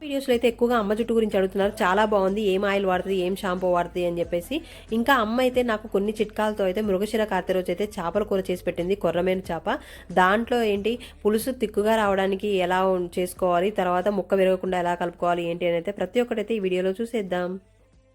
వీడియోస్లో అయితే ఎక్కువగా అమ్మ జుట్టు గురించి అడుగుతున్నారు. చాలా బాగుంది, ఏం ఆయిల్ వాడుతుంది, ఏం షాంపూ వాడుతుంది అని చెప్పేసి. ఇంకా అమ్మ అయితే నాకు కొన్ని చిట్కాలతో అయితే మృగశిర కార్తె రోజు అయితే చేపల కూర చేసి పెట్టింది, కొర్రమేను చేప. దాంట్లో ఏంటి పులుసు తిక్కుగా రావడానికి ఎలా చేసుకోవాలి, తర్వాత ముక్క విరగకుండా ఎలా కలుపుకోవాలి ఏంటి అని అయితే ప్రతి ఒక్కటైతే ఈ వీడియోలో చూసేద్దాం.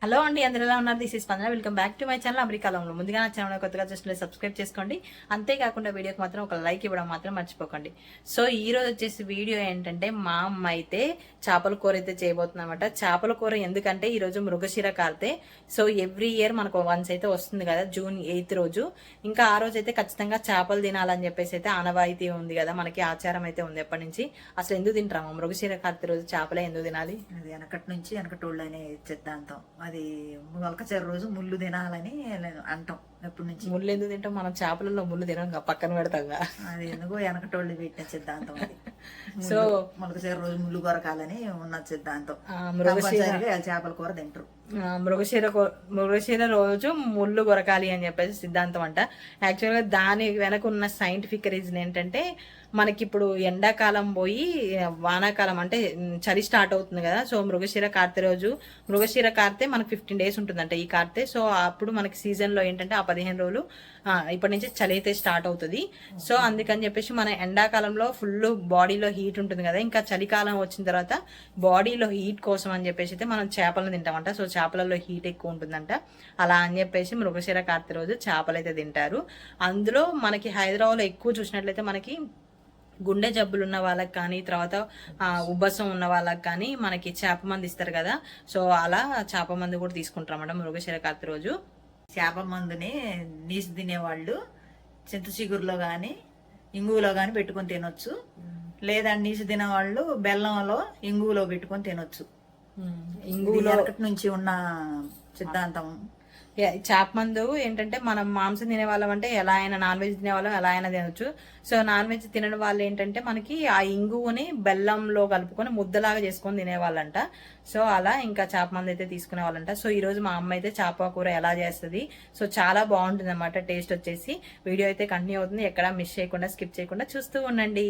హలో అండి, అందరూ ఎలా ఉన్నారు? దిస్ ఇస్ స్పందన. Welcome back to my channel అమెరికాలో. ముందుగా నా ఛానల్ కొత్తగా చూస్తుంటే సబ్స్క్రైబ్ చేసుకోండి. అంతేకాకుండా వీడియోకి మాత్రం ఒక లైక్ ఇవ్వడం మాత్రం మర్చిపోకండి. సో ఈ రోజు వచ్చేసి వీడియో ఏంటంటే మా అమ్మ అయితే చేపల కూర అయితే చేయబోతుందన్నమాట. చేపల కూర ఎందుకంటే ఈ రోజు మృగశిర కార్తె. సో ఎవ్రీ ఇయర్ మనకు వన్స్ అయితే వస్తుంది కదా, June 8 రోజు. ఇంకా ఆ రోజు అయితే ఖచ్చితంగా చేపలు తినాలని చెప్పేసి అయితే ఆనవాయితీ ఉంది కదా, మనకి ఆచారం అయితే ఉంది ఎప్పటి నుంచి. అసలు ఎందుకు తింటాము మృగశిర కార్తె రోజు చేపలే ఎందుకు తినాలి? అది వెనకటి నుంచి వెనకటోళ్ళు అనే సిద్ధాంతం. అది మొలకచెర రోజు ముళ్ళు తినాలని అంటాం ఎప్పటి నుంచి. ముళ్ళు ఎందుకు తింటాం? మనం చేపలలో ముళ్ళు తినాం, పక్కన పెడతాంగా. అది ఎందుకో వెనకటోళ్ళు పెట్టిన సిద్ధాంతం అది. సో మొలకచెర రోజు ముళ్ళు కొరకాలని ఉన్న సిద్ధాంతం. చేపల కూర తింటారు. మృగశిర రోజు ముళ్ళు కొరకాలి అని చెప్పేసి సిద్ధాంతం అంట. యాక్చువల్గా దాని వెనక ఉన్న సైంటిఫిక్ రీజన్ ఏంటంటే, మనకి ఇప్పుడు ఎండాకాలం పోయి వానాకాలం అంటే చలి స్టార్ట్ అవుతుంది కదా. సో మృగశిర కార్తె రోజు, మృగశిర కార్తె మనకు 15 days ఉంటుందంట ఈ కార్తె. సో అప్పుడు మనకి సీజన్లో ఏంటంటే ఆ 15 రోజులు ఇప్పటి నుంచి చలి అయితే స్టార్ట్ అవుతుంది. సో అందుకని చెప్పేసి మన ఎండాకాలంలో ఫుల్ బాడీలో హీట్ ఉంటుంది కదా, ఇంకా చలికాలం వచ్చిన తర్వాత బాడీలో హీట్ కోసం అని చెప్పేసి అయితే మనం చేపలను తింటామంట. సో చేపలలో హీట్ ఎక్కువ ఉంటుందంట. అలా అని చెప్పేసి మృగశిర కార్తె రోజు చేపలు అయితే తింటారు. అందులో మనకి హైదరాబాద్లో ఎక్కువ చూసినట్లయితే మనకి గుండె జబ్బులు ఉన్న వాళ్ళకి కానీ, తర్వాత ఉబ్బసం ఉన్న వాళ్ళకి కానీ మనకి చేప మందు ఇస్తారు కదా. సో అలా చేప మందు కూడా తీసుకుంటారు అన్నమాట మృగశిర కార్తె రోజు. చేప మందుని నీసు తినేవాళ్ళు చింత చిగురులో కానీ ఇంగువలో కానీ పెట్టుకొని తినొచ్చు. లేదా నీసు తినేవాళ్ళు బెల్లంలో ఇంగువలో పెట్టుకొని తినొచ్చు. ఇంగువలో నుంచి ఉన్న సిద్ధాంతం. చేప మందు ఏంటంటే, మనం మాంసం తినేవాళ్ళం అంటే ఎలా అయినా, నాన్ వెజ్ తినేవాళ్ళం ఎలా అయినా తినొచ్చు. సో నాన్ వెజ్ తినని వాళ్ళు ఏంటంటే మనకి ఆ ఇంగువని బెల్లంలో కలుపుకొని ముద్దలాగా చేసుకొని తినేవాళ్ళంట. సో అలా ఇంకా చేప మందు అయితే తీసుకునే వాళ్ళంట. సో ఈ రోజు మా అమ్మ అయితే చేప కూర ఎలా చేస్తుంది, సో చాలా బాగుంటుంది అన్నమాట టేస్ట్ వచ్చేసి. వీడియో అయితే కంటిన్యూ అవుతుంది, ఎక్కడ మిస్ చేయకుండా స్కిప్ చేయకుండా చూస్తూ ఉండండి.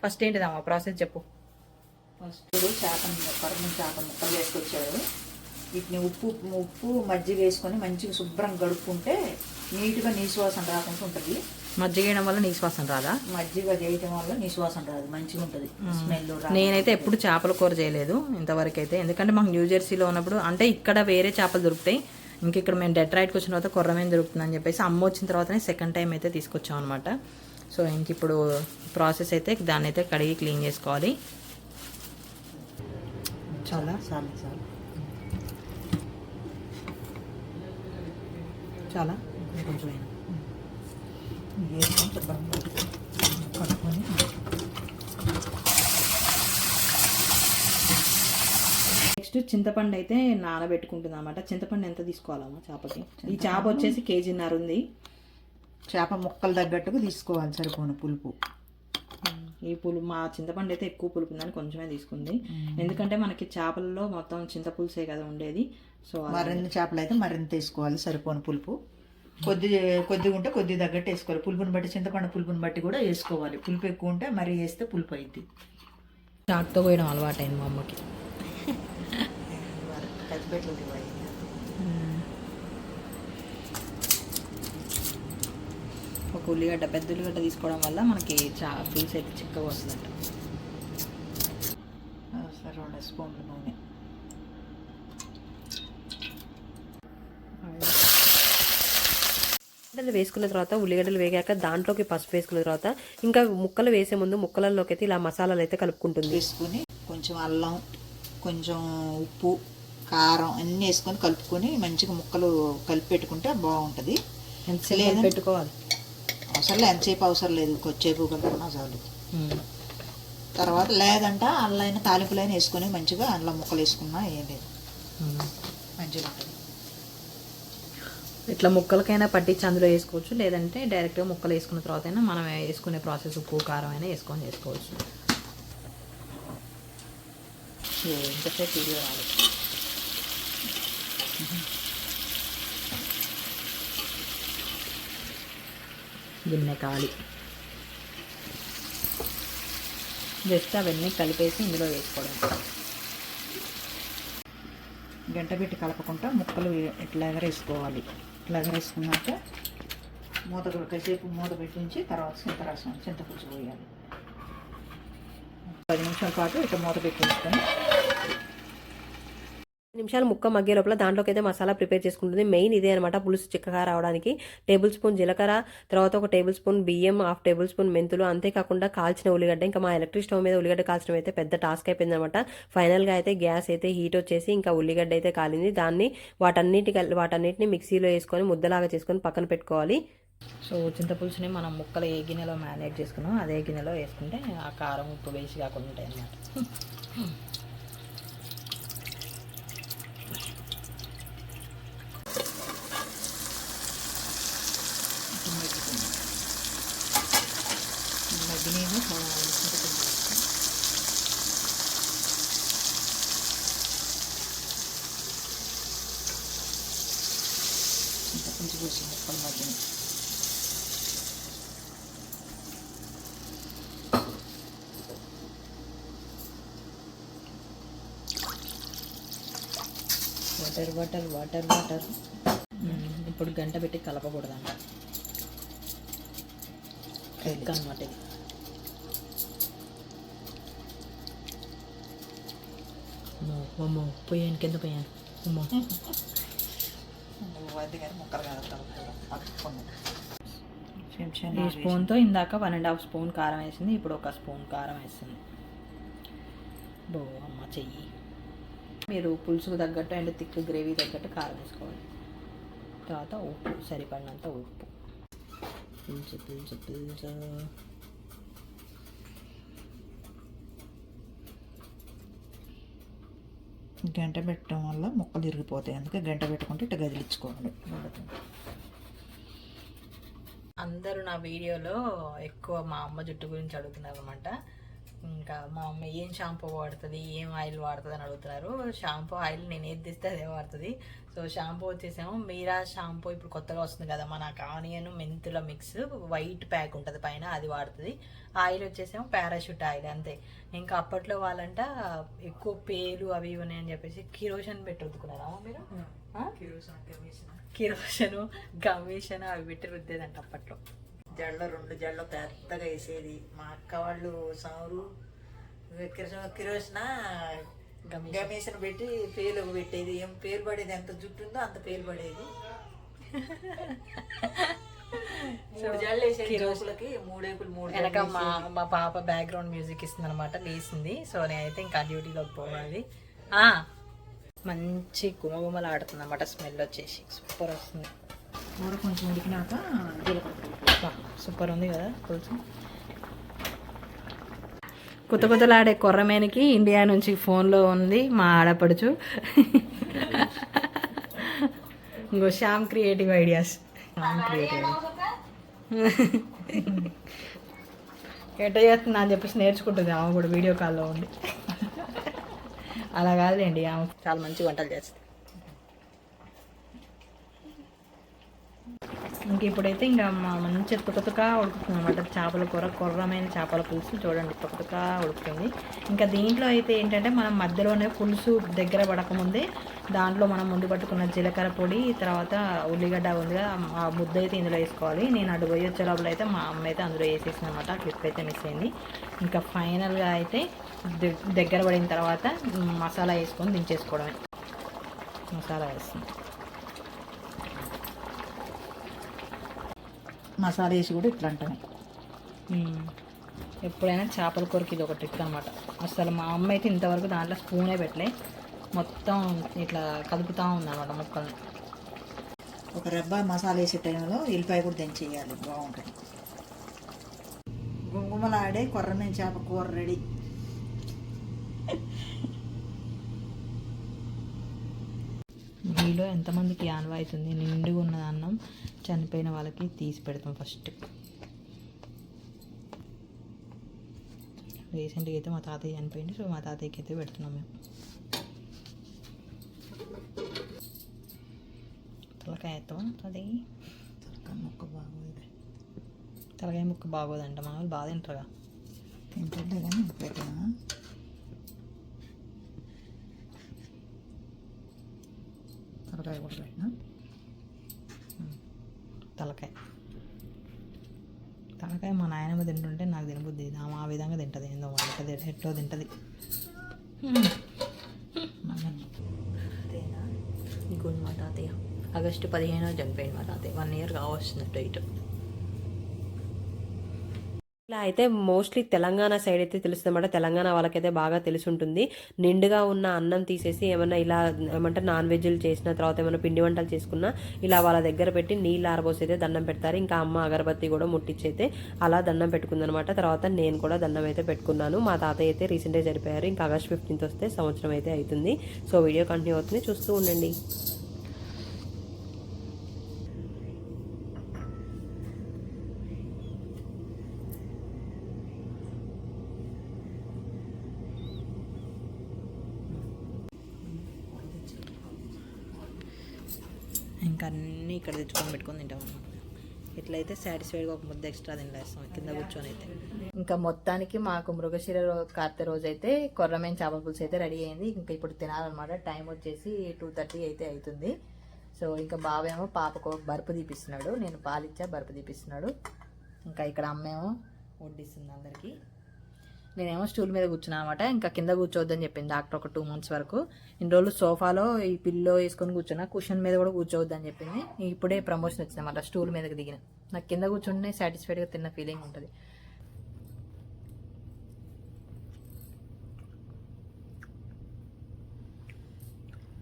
ఫస్ట్ ఏంటిదమ్మా ప్రాసెస్ చెప్పు. ఫస్ట్ చేప ముక్కలు వేసుకొచ్చాడు. వీటిని ఉప్పు మజ్జిగ వేసుకొని మంచిగా శుభ్రం గడుపుకుంటే నీట్గా నీసువాసన రాకుండా ఉంటుంది. మజ్జిగ వేయడం వల్ల నీసువాసన రాదా? మజ్జిగ చేయటం వల్ల నీసువాసన రాదు, మంచిగా ఉంటుంది స్మెల్. నేనైతే ఎప్పుడు చేపల కూర చేయలేదు ఇంతవరకు అయితే, ఎందుకంటే మాకు న్యూజెర్సీలో ఉన్నప్పుడు అంటే ఇక్కడ వేరే చేపలు దొరుకుతాయి. ఇంక ఇక్కడ మేము డెట్రాయిట్కి వచ్చిన తర్వాత కొర్రమేను దొరుకుతుందని చెప్పేసి అమ్మ వచ్చిన తర్వాతనే సెకండ్ టైం అయితే తీసుకొచ్చాం అనమాట. సో ఇంక ఇప్పుడు ప్రాసెస్ అయితే దాన్ని అయితే కడిగి క్లీన్ చేసుకోవాలి. చాలా కొంచెం కట్టుకొని నెక్స్ట్ చింతపండు అయితే నానబెట్టుకుంటుంది అనమాట. చింతపండు ఎంత తీసుకోవాలమ్మా చేపకి? ఈ చేప వచ్చేసి 1.5 kg ఉంది. చేప ముక్కలు తగ్గట్టుగా తీసుకోవాలి, సరిపోను పులుపు. ఈ మా చింతపండు అయితే ఎక్కువ పులుపు ఉందని కొంచెమే తీసుకుంది, ఎందుకంటే మనకి చేపలలో మొత్తం చింతపులుసే కదా ఉండేది. సో మరిన్ని చేపలు అయితే మరింత వేసుకోవాలి, సరిపోను పులుపు. కొద్దిగా ఉంటే కొద్దిగా తగ్గట్టు వేసుకోవాలి. పులుపుని బట్టి, చింతపండు పులుపుని బట్టి కూడా వేసుకోవాలి. పులుపు ఎక్కువ ఉంటే మరీ వేస్తే పులుపు అయింది. చాక్తో పోయడం అలవాటైంది మా అమ్మకి. ఒక ఉల్లిగడ్డ, పెద్ద ఉల్లిగడ్డ తీసుకోవడం వల్ల మనకి పులుసు అయితే చిక్కగా వస్తుందంట. 2 స్పూన్లు నూనె. వేసుకున్న తర్వాత ఉల్లిగడ్డలు వేగాక దాంట్లోకి పసుపు వేసుకున్న తర్వాత ఇంకా ముక్కలు వేసే ముందు ముక్కలలోకి అయితే ఇలా మసాలాలు అయితే కలుపుకుంటుంది. వేసుకుని కొంచెం అల్లం, కొంచెం ఉప్పు, కారం అన్నీ వేసుకొని కలుపుకొని మంచిగా ముక్కలు కలిపి పెట్టుకుంటే బాగుంటుంది. ఎంతసేపు పెట్టుకోవాలి? అవసరం లేదు, ఎంతసేపు అవసరం లేదు, కొద్దిసేపు కలుపుకున్నా చాలు. తర్వాత లేదంటే అల్లైనా తాలింపులైనా వేసుకొని మంచిగా అల్లం ముక్కలు వేసుకున్నా ఏం లేదు, మంచిగా ఉంటుంది. ఇట్లా ముక్కలకైనా పట్టించి అందులో వేసుకోవచ్చు, లేదంటే డైరెక్ట్గా ముక్కలు వేసుకున్న తర్వాత అయినా మనం వేసుకునే ప్రాసెస్ ఉప్పు కారం అయినా వేసుకొని చేసుకోవచ్చు. ఎంతసేపు వీడియో రాదు. గిన్నె కాలి జస్ట్ అవన్నీ కలిపేసి ఇందులో వేసుకోవడం. గంట పెట్టి కలపకుండా ముక్కలు ఇట్లా ఎగరేసుకోవాలి. ఇట్లా ఎగరేసుకున్నాక కాసేపు మూత పెట్టి ఉంచి తర్వాత చింతపులుసు పోయాలి. 10 నిమిషాల పాటు ఇట్లా మూత పెట్టి ఉంచుకొని నిమిషాలు ముక్క మగ్గే లోపల దాంట్లోకి అయితే మసాలా ప్రిపేర్ చేసుకుంటుంది. మెయిన్ ఇదే అనమాట పులుసు చిక్కగా రావడానికి. టేబుల్ స్పూన్ జీలకర్ర, తర్వాత ఒక టేబుల్ స్పూన్ బియ్యం, 1/2 టేబుల్ స్పూన్ మెంతులు, అంతేకాకుండా కాల్చిన ఉల్లిగడ్డ. ఇంకా మా ఎలక్ట్రిక్ స్టవ్ మీద ఉల్లిగడ్డ కాల్చడం అయితే పెద్ద టాస్క్ అయిపోయింది అనమాట. ఫైనల్గా అయితే గ్యాస్ అయితే హీట్ వచ్చేసి ఇంకా ఉల్లిగడ్డ అయితే కాలింది. దాన్ని వాటన్నిటిని మిక్సీలో వేసుకొని ముద్దలాగా చేసుకొని పక్కన పెట్టుకోవాలి. సో చింతపులుసుని మనం ముక్కలు ఏ గిన్నెలో మ్యారినేట్ చేసుకున్నాం అదే గిన్నెలో వేసుకుంటే ఆ కారం ఉప్పు వేసి కాకుండా ఉంటాయి అన్నమాట. మగ్గినేమో చింతపులుసు పోసి ముక్కలు మగ్గిన వాటర్ ఇప్పుడు గంట పెట్టి కలపకూడదంట. ఎగ్ అనమాట ఇది. అమ్మో పోయాను, కింద పోయాను. అమ్మో ముక్కలు ఈ స్పూన్తో ఇందాక 1.5 స్పూన్ కారం వేసింది, ఇప్పుడు 1 స్పూన్ కారం వేస్తుంది. బో అమ్మ చెయ్యి. మీరు పులుసుకు తగ్గట్టు అండ్ థిక్ గ్రేవీ తగ్గట్టు కారం వేసుకోవాలి. తర్వాత ఉప్పు సరిపడినంత ఉప్పు. పులుసు గంట పెట్టడం వల్ల ముక్కలు ఇరిగిపోతాయి. అందుకే గంట పెట్టుకుంటే ఇట్లా గదిలించుకోవాలి. అందరూ నా వీడియోలో ఎక్కువ మా అమ్మ జుట్టు గురించి అడుగుతున్నారు అనమాట. ఇంకా మా అమ్మ ఏం షాంపూ వాడుతుంది, ఏం ఆయిల్ వాడుతుంది అని అడుగుతున్నారు. షాంపూ ఆయిల్ నేను ఏది తెస్తే అదే వాడుతుంది. సో షాంపూ వచ్చేసేమో మీరా షాంపూ ఇప్పుడు కొత్తగా వస్తుంది కదా, మన ఆనియన్ మెంతుల మిక్స్ వైట్ ప్యాక్ ఉంటుంది పైన, అది వాడుతుంది. ఆయిల్ వచ్చేసేమో పారాషూట్ ఆయిల్ అంతే. ఇంకా అప్పట్లో వాళ్ళంట ఎక్కువ పేలు అవి ఇవన్నీ అని చెప్పేసి కిరోషన్ పెట్టి రుద్దుకున్నారా మీరు? కిరోషను గమేషన్ అవి పెట్టి రుద్దేదంట అప్పట్లో. 2 జడలు పెద్దగా వేసేది మా అక్క వాళ్ళు. సౌరు కిరోసిన గమేషన్ పెట్టి పేలు పెట్టేది. ఏం పేరు పడేది, ఎంత జుట్టు ఉందో అంత పేరు పడేది. 3 జడలు వేసేది జోకులకి, 3 ఏపులు 3. వెనక మా పాప బ్యాక్గ్రౌండ్ మ్యూజిక్ ఇస్తుంది అనమాట, లేసింది. సో నేనైతే ఇంకా డ్యూటీలోకి పోవాలి. మంచి గుమగుమలు ఆడుతుంది అన్నమాట, స్మెల్ వచ్చేసి సూపర్ వస్తుంది. కూర కొంచెం ఉడికినాక సూపర్ ఉంది కదా పులుసు. కొత్తలాడే కొర్రమేనికి ఇండియా నుంచి ఫోన్లో ఉంది మా ఆడపడుచు. ఇంకో శ్యామ్ క్రియేటివ్ ఐడియాస్. ఎట్ట చేస్తున్నా అని చెప్పేసి నేర్చుకుంటుంది ఆమె కూడా వీడియో కాల్లో ఉండి. అలా కాదులేండి, ఆమె చాలా మంచి వంటలు చేస్తుంది. ఇంక ఇప్పుడైతే ఇంకా మంచి తుకతుకా ఉడుకుతుంది అనమాట చేపల కూర. కొర్రమైన చేపల పులుసు చూడండి తుకతుకా ఉడుకుతుంది. ఇంకా దీంట్లో అయితే ఏంటంటే మనం మధ్యలోనే పులుసు దగ్గర పడకముందే దాంట్లో మనం ముందు పట్టుకున్న జీలకర్ర పొడి, తర్వాత ఉల్లిగడ్డ ఉంది కదా, ఆ ముద్ద అయితే ఇందులో వేసుకోవాలి. నేను అటు పోయి వచ్చే లోపల అయితే మా అమ్మ అయితే అందులో వేసేసింది అనమాట. ఆ క్లిప్ అయితే మిస్ అయింది. ఇంకా ఫైనల్గా అయితే దగ్గర పడిన తర్వాత మసాలా వేసుకొని దించేసుకోవడమే. మసాలా వేస్తుంది. మసాలా వేసి కూడా ఇట్లా అంటాను. ఎప్పుడైనా చేపల కూరకి ఇది ఒక ట్రిక్ అనమాట. అసలు మా అమ్మ అయితే ఇంతవరకు దాంట్లో స్పూనే పెట్టలే, మొత్తం ఇట్లా కలుపుతూ ఉందన్నమాట ముక్కల్ని. ఒక రెబ్బ మసాలా వేసే టైంలో ఎల్లిపాయ కూడా దంచేయాలి, బాగుంటుంది. గుమగుమలాడే కొర్రమేన చేప కూర రెడీ. మీలో ఎంతమందికి ఆనవాయితుంది నిండుగా ఉన్న అన్నం చనిపోయిన వాళ్ళకి తీసి పెడతాం ఫస్ట్. రీసెంట్గా అయితే మా తాతయ్య చనిపోయింది, సో మా తాతయ్యకి అయితే పెడుతున్నాం మేము. తలకాయ ఎత్తాం. తలకాయ ముక్క బాగోదంట, మన వాళ్ళు బాగా తింటారుగా. తింటుంటే కానీ పెట్టినా తలకాయ కూడా పెట్టినా. తలకాయ తలకాయ మా నాయనమ్మ తింటుంటే నాకు తినబుద్ధి, ఆమె ఆ విధంగా తింటుంది, ఏందో వంటది ఎట్టో తింటుంది. అంతేనా? ఇంకో మా తాతయ్య ఆగస్టు 15 చనిపోయింది. మా తాతయ్య 1 year కావస్తున్నట్టు ఇటు. ఇలా అయితే మోస్ట్లీ తెలంగాణ సైడ్ అయితే తెలుస్తుంది అన్నమాట. తెలంగాణ వాళ్ళకైతే బాగా తెలిసి ఉంటుంది. నిండుగా ఉన్న అన్నం తీసేసి ఏమన్నా ఇలా ఏమంటారు నాన్ వెజ్లు చేసిన తర్వాత ఏమైనా పిండి వంటలు చేసుకున్నా ఇలా వాళ్ళ దగ్గర పెట్టి నీళ్ళు ఆరబోసి అయితే దండం పెడతారు. ఇంకా అమ్మ అగరబత్తి కూడా ముట్టించి అయితే అలా దండం పెట్టుకుందనమాట. తర్వాత నేను కూడా దండం అయితే పెట్టుకున్నాను. మా తాతయ్య అయితే రీసెంట్గా చనిపోయారు. ఇంకా ఆగస్ట్ 15th వస్తే సంవత్సరం అయితే అవుతుంది. సో వీడియో కంటిన్యూ అవుతుంది, చూస్తూ ఉండండి. ఇంకా అన్నీ ఇక్కడ తెచ్చుకొని పెట్టుకొని తింటాం అన్నమాట. ఇట్లయితే సాటిస్ఫైడ్గా ఒక ముద్ద ఎక్స్ట్రా తింటాం కింద కూర్చొని అయితే. ఇంకా మొత్తానికి మాకు మృగశిర కార్తె రోజు అయితే కొర్రమేన్ చేపల పులుసు అయితే రెడీ అయింది. ఇంకా ఇప్పుడు తినాలన్నమాట. టైం వచ్చేసి 2:30 అయితే అవుతుంది. సో ఇంకా బావేమో పాపకు బరుపు తీపిస్తున్నాడు, నేను పాలిచ్చా బరుపు తీపిస్తున్నాడు. ఇంకా ఇక్కడ అమ్మేమో వడ్డిస్తుంది అందరికీ. నేనేమో స్టూల్ మీద కూర్చున్నాను అనమాట. ఇంకా కింద కూర్చోవద్దని చెప్పింది డాక్టర్ ఒక 2 months వరకు. ఇన్ని రోజులు సోఫాలో ఈ పిల్లో వేసుకొని కూర్చున్నా, కుషన్ మీద కూడా కూర్చోవద్దని చెప్పింది. ఇప్పుడే ప్రమోషన్ వచ్చింది అనమాట, స్టూల్ మీదకి దిగిన. నాకు కింద కూర్చుంటే సాటిస్ఫైడ్గా తిన్న ఫీలింగ్ ఉంటుంది.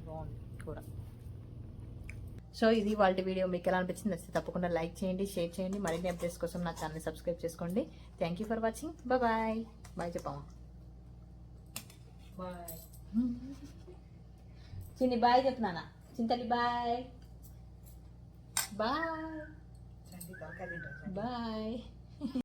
బాగుంది కూర. సో ఇది వాళ్ళ వీడియో. మీకు ఎలా అనిపించింది? నచ్చితే తప్పకుండా లైక్ చేయండి, షేర్ చేయండి. మరిన్ని అప్డేట్స్ కోసం నా ఛానల్ని సబ్స్క్రైబ్ చేసుకోండి. Thank you for watching. Bye bye చెప్పాము. బాయ్ చిన్ని బాయ్ చెప్తున్నానా? చింతలి బాయ్ బాయ్ బాయ్.